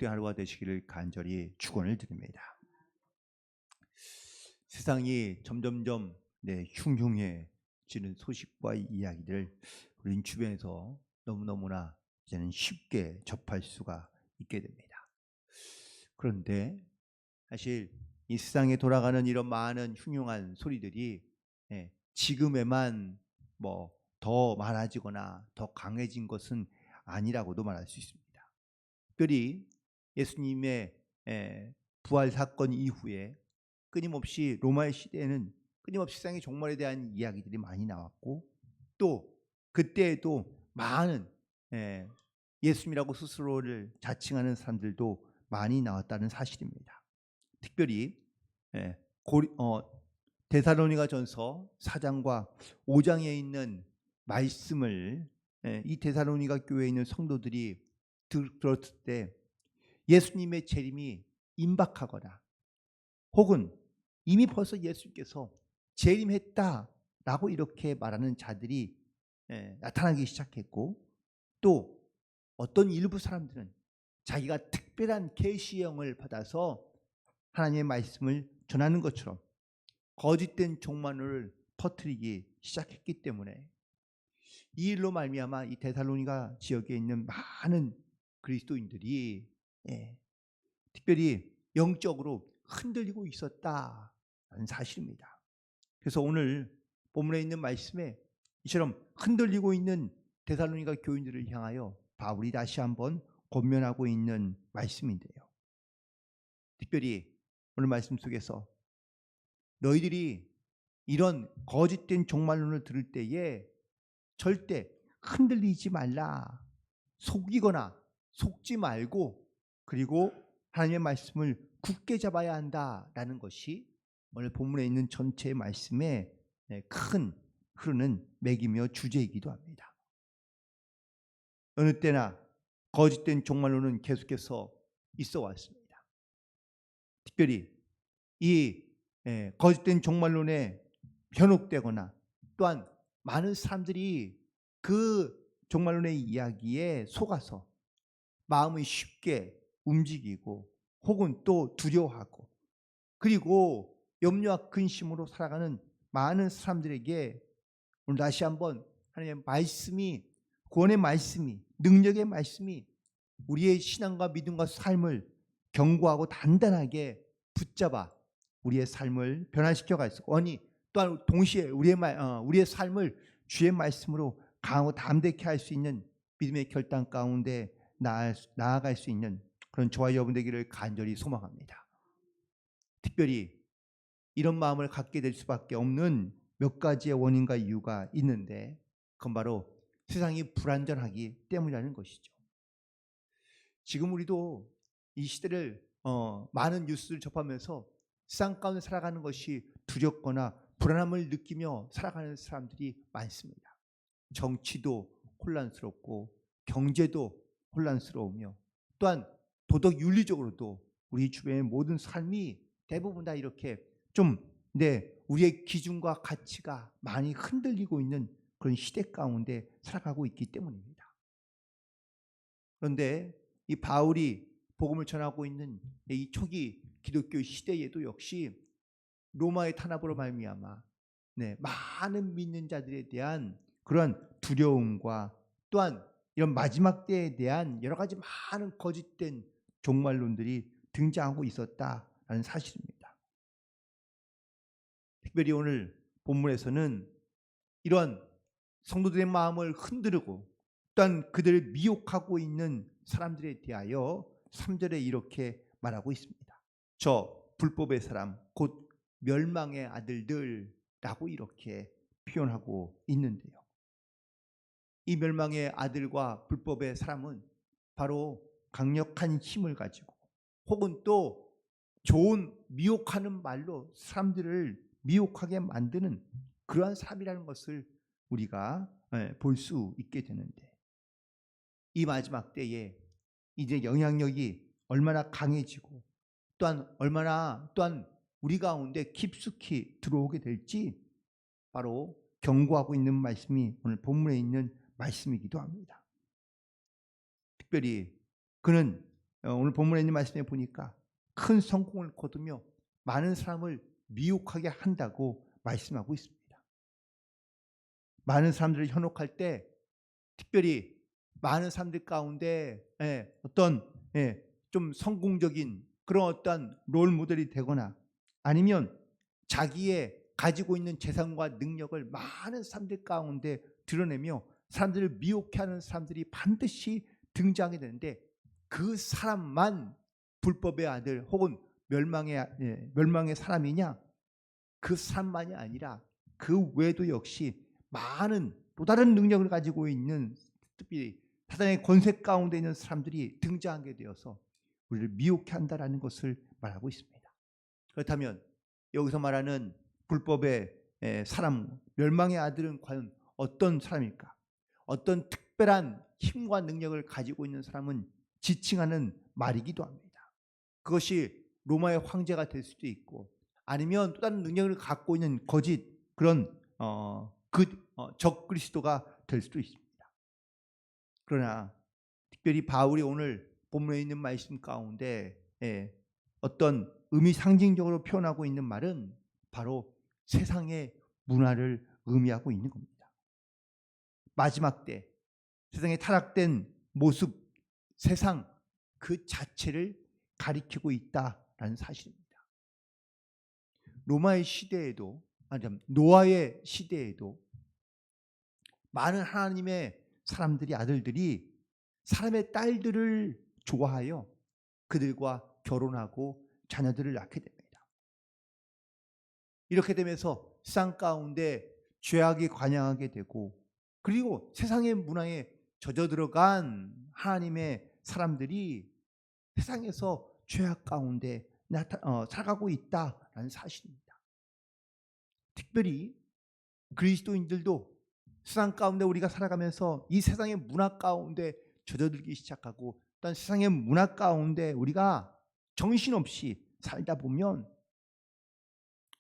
복된 하루가 되시기를 간절히 축원을 드립니다. 세상이 점점점 흉흉해지는 소식과 이야기들 우린 주변에서 너무너무나 이제는 쉽게 접할 수가 있게 됩니다. 그런데 사실 이 세상에 돌아가는 이런 많은 흉흉한 소리들이 지금에만 더 많아지거나 더 강해진 것은 아니라고도 말할 수 있습니다. 특별히 예수님의 부활 사건 이후에 끊임없이 로마의 시대에는 끊임없이 세상의 종말에 대한 이야기들이 많이 나왔고, 또 그때에도 많은 예수님이라고 스스로를 자칭하는 사람들도 많이 나왔다는 사실입니다. 특별히 데살로니가전서 4장과 5장에 있는 말씀을 이 데살로니가 교회에 있는 성도들이 들었을 때 예수님의 재림이 임박하거나 혹은 이미 벌써 예수님께서 재림했다라고 이렇게 말하는 자들이 나타나기 시작했고, 또 어떤 일부 사람들은 자기가 특별한 계시의 영을 받아서 하나님의 말씀을 전하는 것처럼 거짓된 종말론을 퍼뜨리기 시작했기 때문에 이 일로 말미암아 이 데살로니가 지역에 있는 많은 그리스도인들이 특별히 영적으로 흔들리고 있었다는 사실입니다. 그래서 오늘 본문에 있는 말씀에 이처럼 흔들리고 있는 데살로니가 교인들을 향하여 바울이 다시 한번 권면하고 있는 말씀인데요. 특별히 오늘 말씀 속에서 너희들이 이런 거짓된 종말론을 들을 때에 절대 흔들리지 말라. 속이거나 속지 말고, 그리고 하나님의 말씀을 굳게 잡아야 한다라는 것이 오늘 본문에 있는 전체의 말씀의 큰 흐르는 맥이며 주제이기도 합니다. 어느 때나 거짓된 종말론은 계속해서 있어 왔습니다. 특별히 이 거짓된 종말론에 현혹되거나 또한 많은 사람들이 그 종말론의 이야기에 속아서 마음이 쉽게 움직이고 혹은 또 두려워하고 그리고 염려와 근심으로 살아가는 많은 사람들에게 오늘 다시 한번 하나님의 말씀이, 구원의 말씀이, 능력의 말씀이 우리의 신앙과 믿음과 삶을 견고하고 단단하게 붙잡아 우리의 삶을 변화시켜 갈 수, 또한 동시에 우리의 삶을 주의 말씀으로 강하고 담대케 할 수 있는 믿음의 결단 가운데 나아갈 수 있는 그런 저와 여러분 되기를 간절히 소망합니다. 특별히 이런 마음을 갖게 될 수밖에 없는 몇 가지의 원인과 이유가 있는데, 그건 바로 세상이 불안전하기 때문이라는 것이죠. 지금 우리도 이 시대를 많은 뉴스를 접하면서 세상 가운데 살아가는 것이 두렵거나 불안함을 느끼며 살아가는 사람들이 많습니다. 정치도 혼란스럽고 경제도 혼란스러우며 또한 도덕 윤리적으로도 우리 주변의 모든 삶이 대부분 다 이렇게 우리의 기준과 가치가 많이 흔들리고 있는 그런 시대 가운데 살아가고 있기 때문입니다. 그런데 이 바울이 복음을 전하고 있는 이 초기 기독교 시대에도 역시 로마의 탄압으로 말미암아 많은 믿는 자들에 대한 그런 두려움과 또한 이런 마지막 때에 대한 여러 가지 많은 거짓된 종말론들이 등장하고 있었다라는 사실입니다. 특별히 오늘 본문에서는 이런 성도들의 마음을 흔들고 또한 그들을 미혹하고 있는 사람들에 대하여 3절에 이렇게 말하고 있습니다. 저 불법의 사람 곧 멸망의 아들들라고 이렇게 표현하고 있는데요. 이 멸망의 아들과 불법의 사람은 바로 강력한 힘을 가지고 혹은 또 좋은 미혹하는 말로 사람들을 미혹하게 만드는 그러한 사람이라는 것을 우리가 볼 수 있게 되는데, 이 마지막 때에 이제 영향력이 얼마나 강해지고 또한 우리 가운데 깊숙이 들어오게 될지 바로 경고하고 있는 말씀이 오늘 본문에 있는 말씀이기도 합니다. 특별히 그는 오늘 본문에 있는 말씀에 보니까 큰 성공을 거두며 많은 사람을 미혹하게 한다고 말씀하고 있습니다. 많은 사람들을 현혹할 때 특별히 많은 사람들 가운데 어떤 좀 성공적인 그런 어떤 롤 모델이 되거나 아니면 자기의 가지고 있는 재산과 능력을 많은 사람들 가운데 드러내며 사람들을 미혹해 하는 사람들이 반드시 등장하게 되는데 그 사람만 불법의 아들 혹은 멸망의 사람이냐? 그 사람만이 아니라 그 외에도 역시 많은 또 다른 능력을 가지고 있는 특별히 사단의 권세 가운데 있는 사람들이 등장하게 되어서 우리를 미혹해 한다라는 것을 말하고 있습니다. 그렇다면 여기서 말하는 불법의 사람, 멸망의 아들은 과연 어떤 사람일까? 어떤 특별한 힘과 능력을 가지고 있는 사람은 지칭하는 말이기도 합니다. 그것이 로마의 황제가 될 수도 있고 아니면 또 다른 능력을 갖고 있는 거짓 그런 적그리스도가 될 수도 있습니다. 그러나 특별히 바울이 오늘 본문에 있는 말씀 가운데 어떤 의미 상징적으로 표현하고 있는 말은 바로 세상의 문화를 의미하고 있는 겁니다. 마지막 때 세상에 타락된 모습, 세상 그 자체를 가리키고 있다라는 사실입니다. 로마의 시대에도 노아의 시대에도 많은 하나님의 사람들이 아들들이 사람의 딸들을 좋아하여 그들과 결혼하고 자녀들을 낳게 됩니다. 이렇게 되면서 세상 가운데 죄악이 관영하게 되고 그리고 세상의 문화에 젖어 들어간 하나님의 사람들이 세상에서 죄악 가운데 살아가고 있다라는 사실입니다. 특별히 그리스도인들도 세상 가운데 우리가 살아가면서 이 세상의 문화 가운데 젖어들기 시작하고 또한 세상의 문화 가운데 우리가 정신없이 살다 보면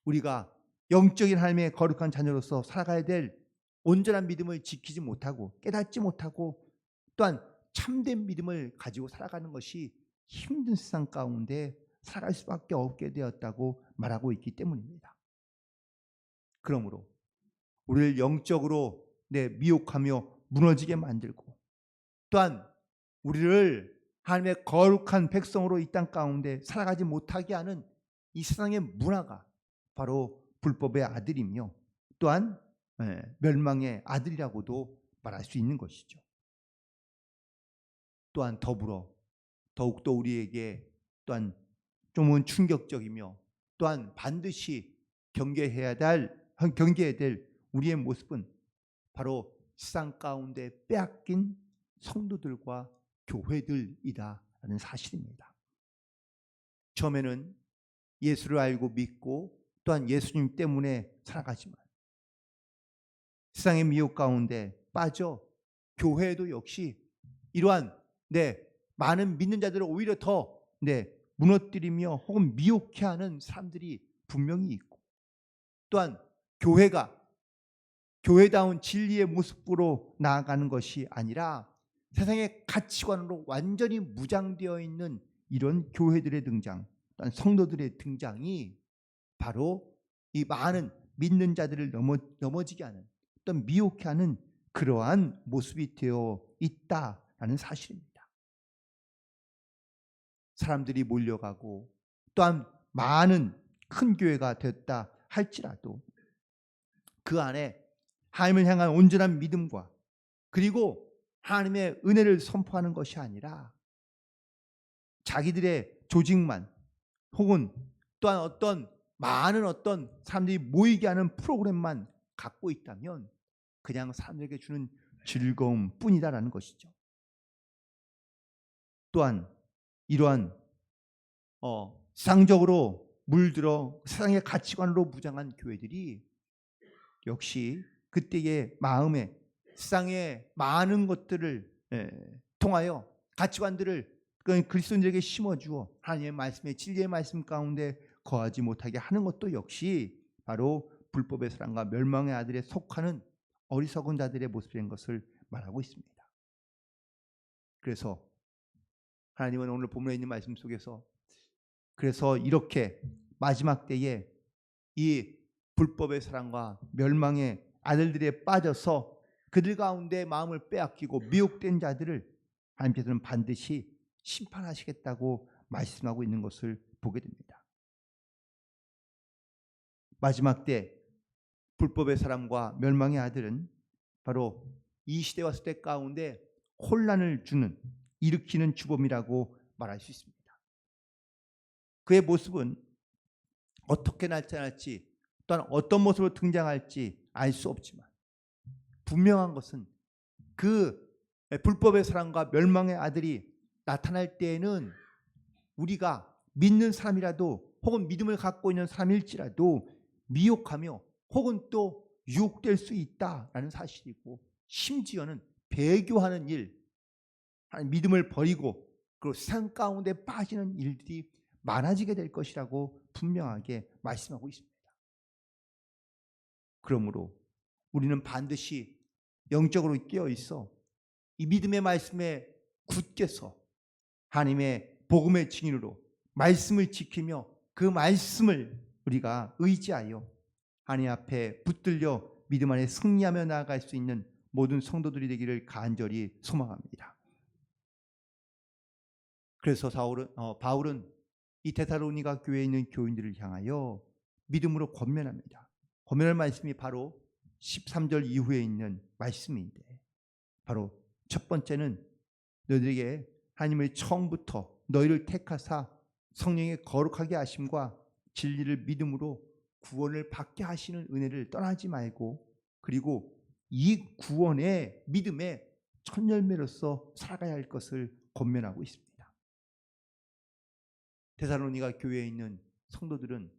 우리가 영적인 하나님의 거룩한 자녀로서 살아가야 될 온전한 믿음을 지키지 못하고 깨닫지 못하고 또한 참된 믿음을 가지고 살아가는 것이 힘든 세상 가운데 살아갈 수밖에 없게 되었다고 말하고 있기 때문입니다. 그러므로 우리를 영적으로 미혹하며 무너지게 만들고 또한 우리를 하나님의 거룩한 백성으로 이 땅 가운데 살아가지 못하게 하는 이 세상의 문화가 바로 불법의 아들이며 또한 멸망의 아들이라고도 말할 수 있는 것이죠. 또한 더불어 더욱더 우리에게 또한 좀은 충격적이며 또한 반드시 경계해야 될 우리의 모습은 바로 세상 가운데 빼앗긴 성도들과 교회들이다라는 사실입니다. 처음에는 예수를 알고 믿고 또한 예수님 때문에 살아가지만 세상의 미혹 가운데 빠져 교회도 역시 이러한 많은 믿는 자들을 오히려 더 무너뜨리며 혹은 미혹해 하는 사람들이 분명히 있고 또한 교회다운 진리의 모습으로 나아가는 것이 아니라 세상의 가치관으로 완전히 무장되어 있는 이런 교회들의 등장, 또한 성도들의 등장이 바로 이 많은 믿는 자들을 넘어지게 하는 어떤 미혹해 하는 그러한 모습이 되어 있다라는 사실입니다. 사람들이 몰려가고 또한 많은 큰 교회가 됐다 할지라도 그 안에 하나님을 향한 온전한 믿음과 그리고 하나님의 은혜를 선포하는 것이 아니라 자기들의 조직만 혹은 또한 많은 사람들이 모이게 하는 프로그램만 갖고 있다면 그냥 사람들에게 주는 즐거움 뿐이다라는 것이죠. 또한 이러한 세상적으로 물들어 세상의 가치관으로 무장한 교회들이 역시 그때의 마음에 세상의 많은 것들을 통하여 가치관들을 그리스도인들에게 심어주어 하나님의 말씀의 진리의 말씀 가운데 거하지 못하게 하는 것도 역시 바로 불법의 사랑과 멸망의 아들에 속하는 어리석은 자들의 모습인 것을 말하고 있습니다. 그래서 하나님은 오늘 본문에 있는 말씀 속에서 그래서 이렇게 마지막 때에 이 불법의 사랑과 멸망의 아들들에 빠져서 그들 가운데 마음을 빼앗기고 미혹된 자들을 하나님께서는 반드시 심판하시겠다고 말씀하고 있는 것을 보게 됩니다. 마지막 때 불법의 사람과 멸망의 아들은 바로 이 시대와 시대 가운데 혼란을 일으키는 주범이라고 말할 수 있습니다. 그의 모습은 어떻게 나타날지 또한 어떤 모습으로 등장할지 알 수 없지만 분명한 것은 그 불법의 사람과 멸망의 아들이 나타날 때에는 우리가 믿는 사람이라도 혹은 믿음을 갖고 있는 사람일지라도 미혹하며 혹은 또 유혹될 수 있다라는 사실이고, 심지어는 배교하는 일, 믿음을 버리고 그리고 세상 가운데 빠지는 일들이 많아지게 될 것이라고 분명하게 말씀하고 있습니다. 그러므로 우리는 반드시 영적으로 깨어 있어 이 믿음의 말씀에 굳게 서 하나님의 복음의 증인으로 말씀을 지키며 그 말씀을 우리가 의지하여 하나님 앞에 붙들려 믿음 안에 승리하며 나아갈 수 있는 모든 성도들이 되기를 간절히 소망합니다. 그래서 바울은 이 데살로니가 교회에 있는 교인들을 향하여 믿음으로 권면합니다. 권면할 말씀이 바로 13절 이후에 있는 말씀인데, 바로 첫 번째는 너희들에게 하나님의 처음부터 너희를 택하사 성령의 거룩하게 하심과 진리를 믿음으로 구원을 받게 하시는 은혜를 떠나지 말고, 그리고 이 구원의 믿음의 첫 열매로서 살아가야 할 것을 권면하고 있습니다. 데살로니가 교회에 있는 성도들은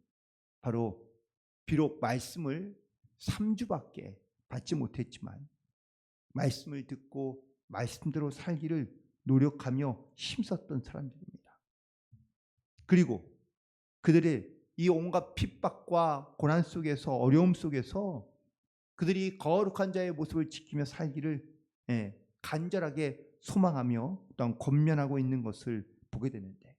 바로 비록 말씀을 3주밖에 받지 못했지만 말씀을 듣고 말씀대로 살기를 노력하며 힘썼던 사람들입니다. 그리고 그들의 이 온갖 핍박과 고난 속에서, 어려움 속에서 그들이 거룩한 자의 모습을 지키며 살기를 간절하게 소망하며 또한 권면하고 있는 것을 보게 되는데,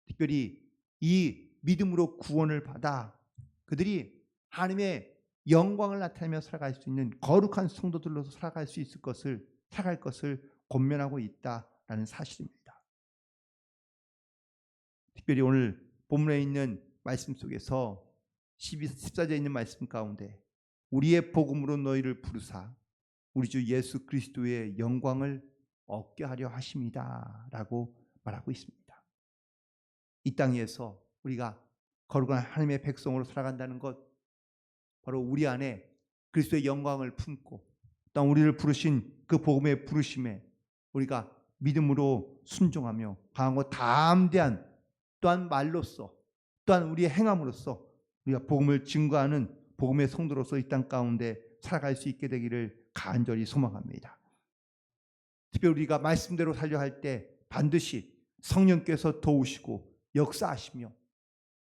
특별히 이 믿음으로 구원을 받아 그들이 하나님의 영광을 나타내며 살아갈 수 있는 거룩한 성도들로서 살아갈 것을 권면하고 있다라는 사실입니다. 특별히 오늘 본문에 있는 말씀 속에서 14절에 있는 말씀 가운데 우리의 복음으로 너희를 부르사 우리 주 예수 그리스도의 영광을 얻게 하려 하심이다 라고 말하고 있습니다. 이 땅에서 우리가 거룩한 하나님의 백성으로 살아간다는 것, 바로 우리 안에 그리스도의 영광을 품고 또 우리를 부르신 그 복음의 부르심에 우리가 믿음으로 순종하며 강하고 담대한 또한 말로써 또한 우리의 행함으로써 우리가 복음을 증거하는 복음의 성도로서 이 땅 가운데 살아갈 수 있게 되기를 간절히 소망합니다. 특별히 우리가 말씀대로 살려 할 때 반드시 성령께서 도우시고 역사하시며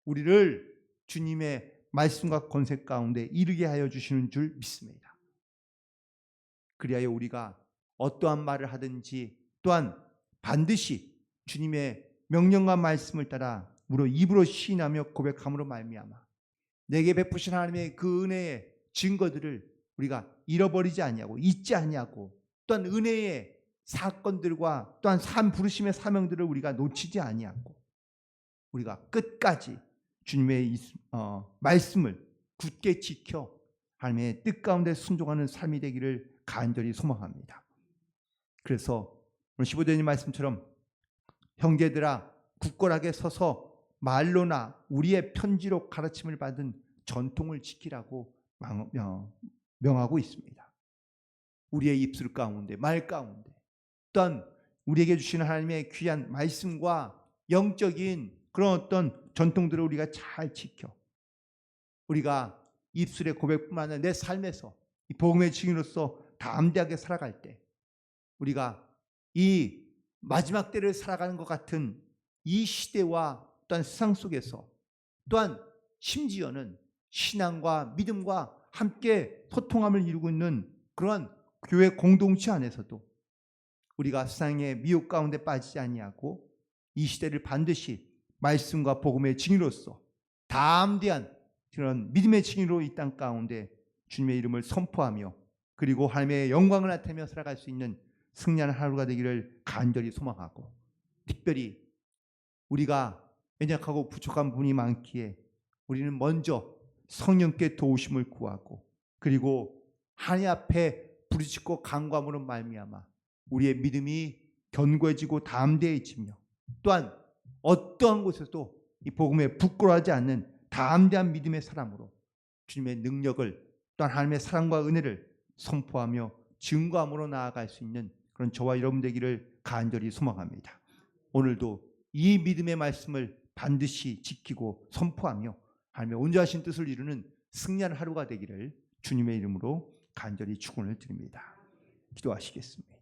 우리를 주님의 말씀과 권세 가운데 이르게 하여 주시는 줄 믿습니다. 그리하여 우리가 어떠한 말을 하든지 또한 반드시 주님의 명령과 말씀을 따라 무려 입으로 시인하며 고백함으로 말미암아 내게 베푸신 하나님의 그 은혜의 증거들을 우리가 잃어버리지 아니하고 잊지 아니하고, 또한 은혜의 사건들과 또한 부르심의 사명들을 우리가 놓치지 아니하고 우리가 끝까지 주님의 말씀을 굳게 지켜 하나님의 뜻 가운데 순종하는 삶이 되기를 간절히 소망합니다. 그래서 오늘 15절의 말씀처럼 형제들아 굳건하게 서서 말로나 우리의 편지로 가르침을 받은 전통을 지키라고 명하고 있습니다. 우리의 입술 가운데, 말 가운데, 또한 우리에게 주시는 하나님의 귀한 말씀과 영적인 그런 어떤 전통들을 우리가 잘 지켜 우리가 입술의 고백뿐만 아니라 내 삶에서 이 복음의 증인으로서 담대하게 살아갈 때 우리가 이 마지막 때를 살아가는 것 같은 이 시대와 또한 세상 속에서, 또한 심지어는 신앙과 믿음과 함께 소통함을 이루고 있는 그러한 교회 공동체 안에서도 우리가 세상의 미혹 가운데 빠지지 아니하고 이 시대를 반드시 말씀과 복음의 증인으로서 담대한 그런 믿음의 증인으로 이 땅 가운데 주님의 이름을 선포하며 그리고 하나님의 영광을 나타내며 살아갈 수 있는 승리하는 하루가 되기를 간절히 소망하고, 특별히 우리가 연약하고 부족한 부분이 많기에 우리는 먼저 성령께 도우심을 구하고 그리고 하나님 앞에 부르짖고 간구함으로 말미암아 우리의 믿음이 견고해지고 담대해지며, 또한 어떠한 곳에서도 이 복음에 부끄러워하지 않는 담대한 믿음의 사람으로 주님의 능력을, 또한 하나님의 사랑과 은혜를 선포하며 증거함으로 나아갈 수 있는 그런 저와 여러분 되기를 간절히 소망합니다. 오늘도 이 믿음의 말씀을 반드시 지키고 선포하며 하나님의 온전하신 뜻을 이루는 승리하는 하루가 되기를 주님의 이름으로 간절히 축원을 드립니다. 기도하시겠습니다.